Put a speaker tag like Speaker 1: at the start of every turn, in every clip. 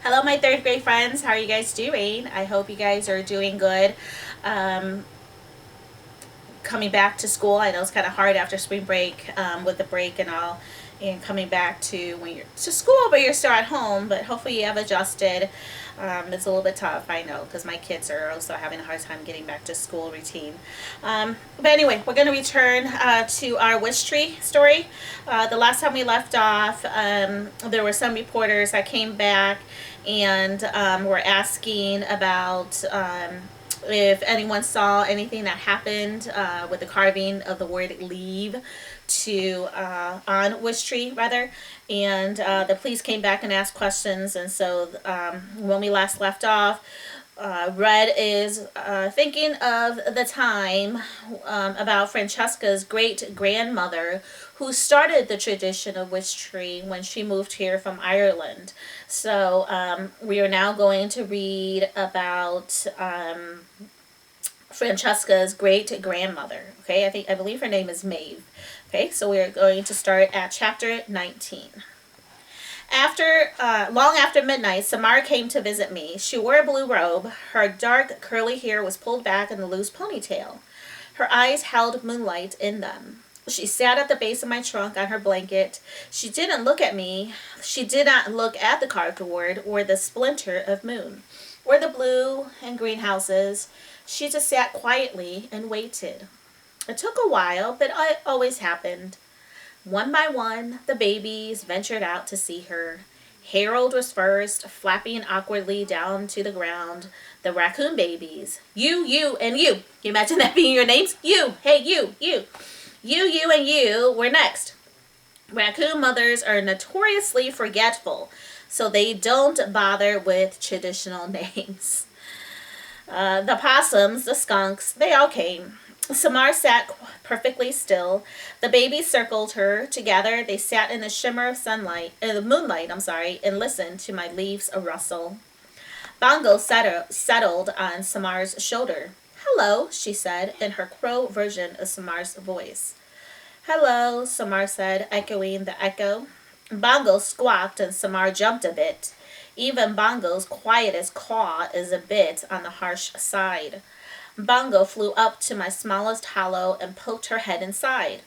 Speaker 1: Hello, my third grade friends. How are you guys doing? I hope you guys are doing good. Um, Coming back to school, I know it's kind of hard after spring break with the break and all, and coming back to when you're to school, but you're still at home. But hopefully, you have adjusted. It's a little bit tough, I know, because my kids are also having a hard time getting back to school routine. But anyway, we're going to return to our Wishtree story. The last time we left off, there were some reporters that came back and were asking about if anyone saw anything that happened with the carving of the word leave to on Wishtree rather, and the police came back and asked questions. And so when we last left off, Red is thinking of the time about Francesca's great grandmother who started the tradition of Wishtree when she moved here from Ireland. So we are now going to read about Francesca's great grandmother. Okay, I believe her name is Maeve. Okay, so we are going to start at chapter 19. Long after midnight, Samara came to visit me. She wore a blue robe. Her dark, curly hair was pulled back in a loose ponytail. Her eyes held moonlight in them. She sat at the base of my trunk on her blanket. She didn't look at me. She did not look at the carved word or the splinter of moon or the blue and green houses. She just sat quietly and waited. It took a while, but it always happened. One by one, the babies ventured out to see her. Harold was first, flapping awkwardly down to the ground. The raccoon babies. You, and you. Can you imagine that being your names? You, hey, you. You, and you were next. Raccoon mothers are notoriously forgetful, so they don't bother with traditional names. The possums, the skunks, they all came. Samar sat perfectly still. The babies circled her. Together, they sat in the shimmer of moonlight, and listened to my leaves rustle. Bongo settled on Samar's shoulder. Hello, she said, in her crow version of Samar's voice. Hello, Samar said, echoing the echo. Bongo squawked and Samar jumped a bit. Even Bongo's quietest caw is a bit on the harsh side. Bongo flew up to my smallest hollow and poked her head inside.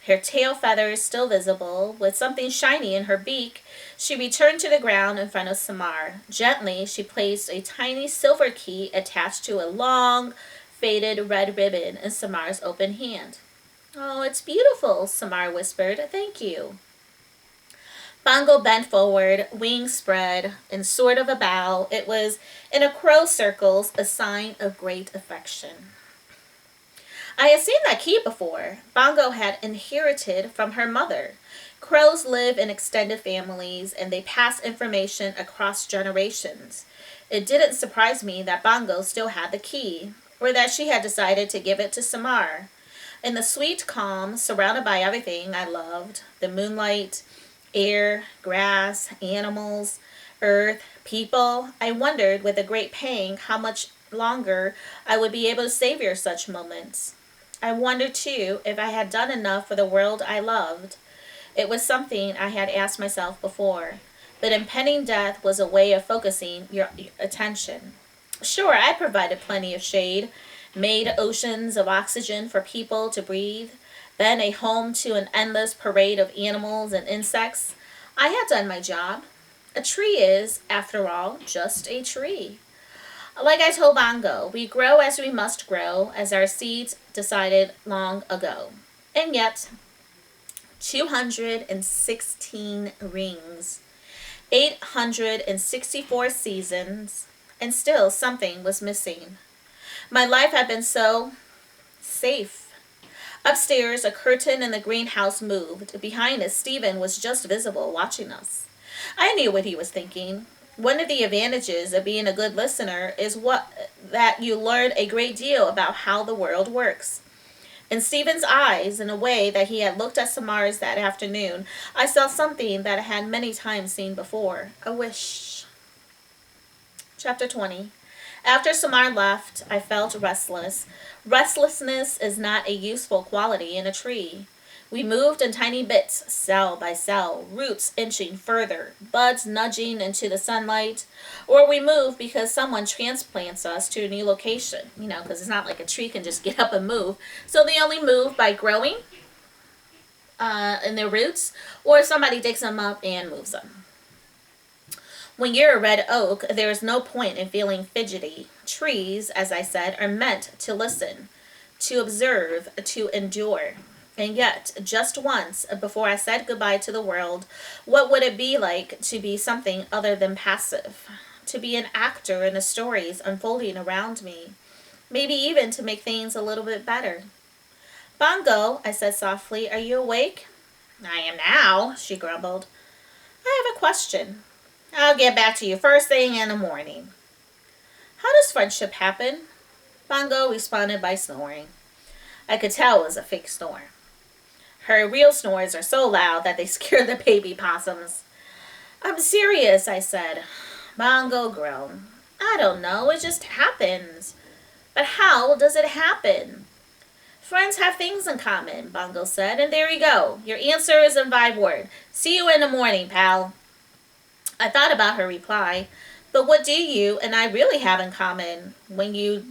Speaker 1: Her tail feathers still visible, with something shiny in her beak, she returned to the ground in front of Samar. Gently, she placed a tiny silver key attached to a long, faded red ribbon in Samar's open hand. Oh, it's beautiful, Samar whispered. Thank you. Bongo bent forward, wings spread, in sort of a bow. It was, in a crow circles, a sign of great affection. I had seen that key before. Bongo had inherited from her mother. Crows live in extended families, and they pass information across generations. It didn't surprise me that Bongo still had the key, or that she had decided to give it to Samar. In the sweet calm, surrounded by everything I loved, the moonlight, air, grass, animals, earth, people, I wondered with a great pang how much longer I would be able to savor such moments. I wondered, too, if I had done enough for the world I loved. It was something I had asked myself before, but impending death was a way of focusing your attention. Sure, I provided plenty of shade, made oceans of oxygen for people to breathe, been a home to an endless parade of animals and insects. I had done my job. A tree is, after all, just a tree. Like I told Bongo, we grow as we must grow, as our seeds decided long ago. And yet, 216 rings, 864 seasons, and still something was missing. My life had been so safe. Upstairs, a curtain in the greenhouse moved. Behind us, Stephen was just visible, watching us. I knew what he was thinking. One of the advantages of being a good listener is that you learn a great deal about how the world works. In Stephen's eyes, in a way that he had looked at Samar's that afternoon, I saw something that I had many times seen before. A wish. Chapter 20. After Samar left, I felt restless. Restlessness is not a useful quality in a tree. We moved in tiny bits, cell by cell, roots inching further, buds nudging into the sunlight. Or we move because someone transplants us to a new location, because it's not like a tree can just get up and move. So they only move by growing in their roots, or somebody digs them up and moves them. When you're a red oak, there is no point in feeling fidgety. Trees, as I said, are meant to listen, to observe, to endure. And yet, just once, before I said goodbye to the world, what would it be like to be something other than passive? To be an actor in the stories unfolding around me? Maybe even to make things a little bit better. Bongo, I said softly, are you awake? I am now, she grumbled. I have a question. I'll get back to you first thing in the morning. How does friendship happen? Bongo responded by snoring. I could tell it was a fake snore. Her real snores are so loud that they scare the baby possums. I'm serious, I said. Bongo groaned. I don't know, it just happens. But how does it happen? Friends have things in common, Bongo said, and there you go. Your answer is in 5 words. See you in the morning, pal. I thought about her reply, but what do you and I really have in common when you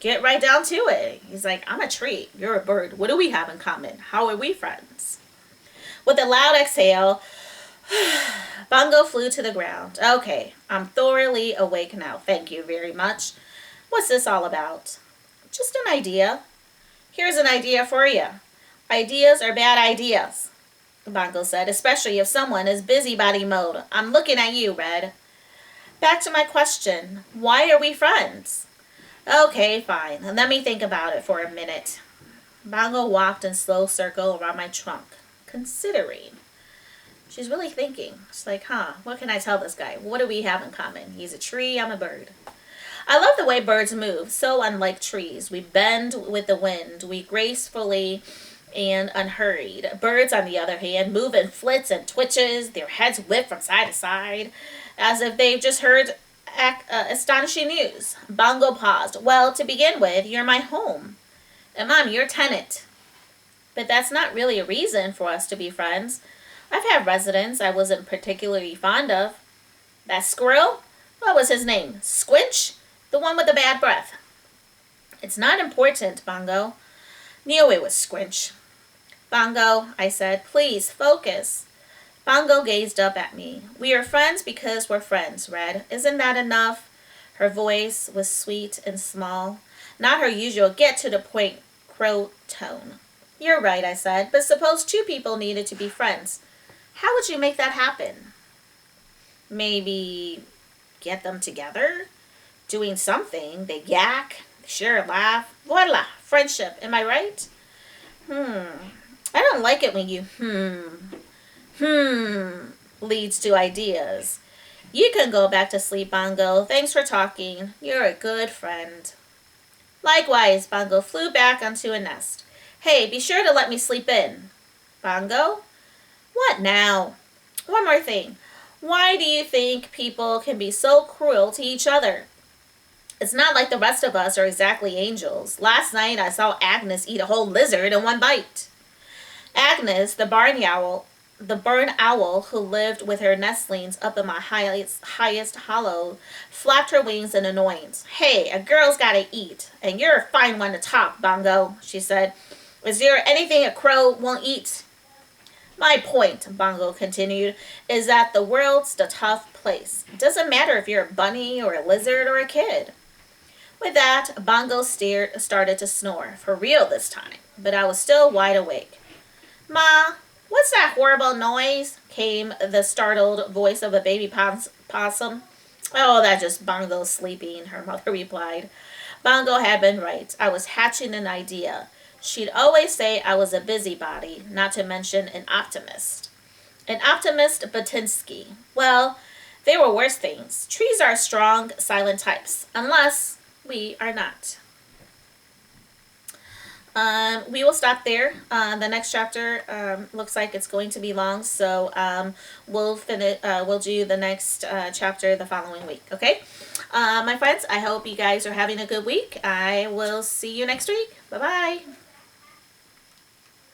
Speaker 1: get right down to it? He's like, I'm a tree, you're a bird. What do we have in common? How are we friends? With a loud exhale, Bongo flew to the ground. Okay, I'm thoroughly awake now. Thank you very much. What's this all about? Just an idea. Here's an idea for you. Ideas are bad ideas, Bongo said, especially if someone is busybody mode. I'm looking at you, Red. Back to my question. Why are we friends? Okay, fine. Let me think about it for a minute. Bongo walked in slow circle around my trunk, considering. She's really thinking. She's like, what can I tell this guy? What do we have in common? He's a tree, I'm a bird. I love the way birds move, so unlike trees. We bend with the wind. We gracefully and unhurried. Birds, on the other hand, move in flits and twitches, their heads whip from side to side, as if they've just heard astonishing news. Bongo paused. Well, to begin with, you're my home, and I'm your tenant. But that's not really a reason for us to be friends. I've had residents I wasn't particularly fond of. That squirrel? What was his name? Squinch? The one with the bad breath. It's not important, Bongo. Knew it was Squinch. Bongo, I said, please focus. Bongo gazed up at me. We are friends because we're friends, Red. Isn't that enough? Her voice was sweet and small, not her usual get-to-the-point crow tone. You're right, I said, but suppose 2 people needed to be friends. How would you make that happen? Maybe get them together? Doing something. They yak, they share a laugh. Voila, friendship. Am I right? I don't like it when you leads to ideas. You can go back to sleep, Bongo. Thanks for talking. You're a good friend. Likewise, Bongo flew back onto a nest. Hey, be sure to let me sleep in. Bongo? What now? One more thing. Why do you think people can be so cruel to each other? It's not like the rest of us are exactly angels. Last night I saw Agnes eat a whole lizard in one bite. Agnes, the barn owl who lived with her nestlings up in my highest hollow, flapped her wings in annoyance. Hey, a girl's gotta eat, and you're a fine one to talk, Bongo, she said. Is there anything a crow won't eat? My point, Bongo continued, is that the world's a tough place. It doesn't matter if you're a bunny or a lizard or a kid. With that, Bongo started to snore, for real this time, but I was still wide awake. Ma, what's that horrible noise? Came the startled voice of a baby possum. Oh, that's just Bongo sleeping, her mother replied. Bongo had been right. I was hatching an idea. She'd always say I was a busybody, not to mention an optimist. An optimist Batinsky. Well, there were worse things. Trees are strong, silent types, unless we are not. We will stop there. The next chapter looks like it's going to be long, so we'll finish. We'll do the next chapter the following week. Okay, my friends. I hope you guys are having a good week. I will see you next week. Bye bye.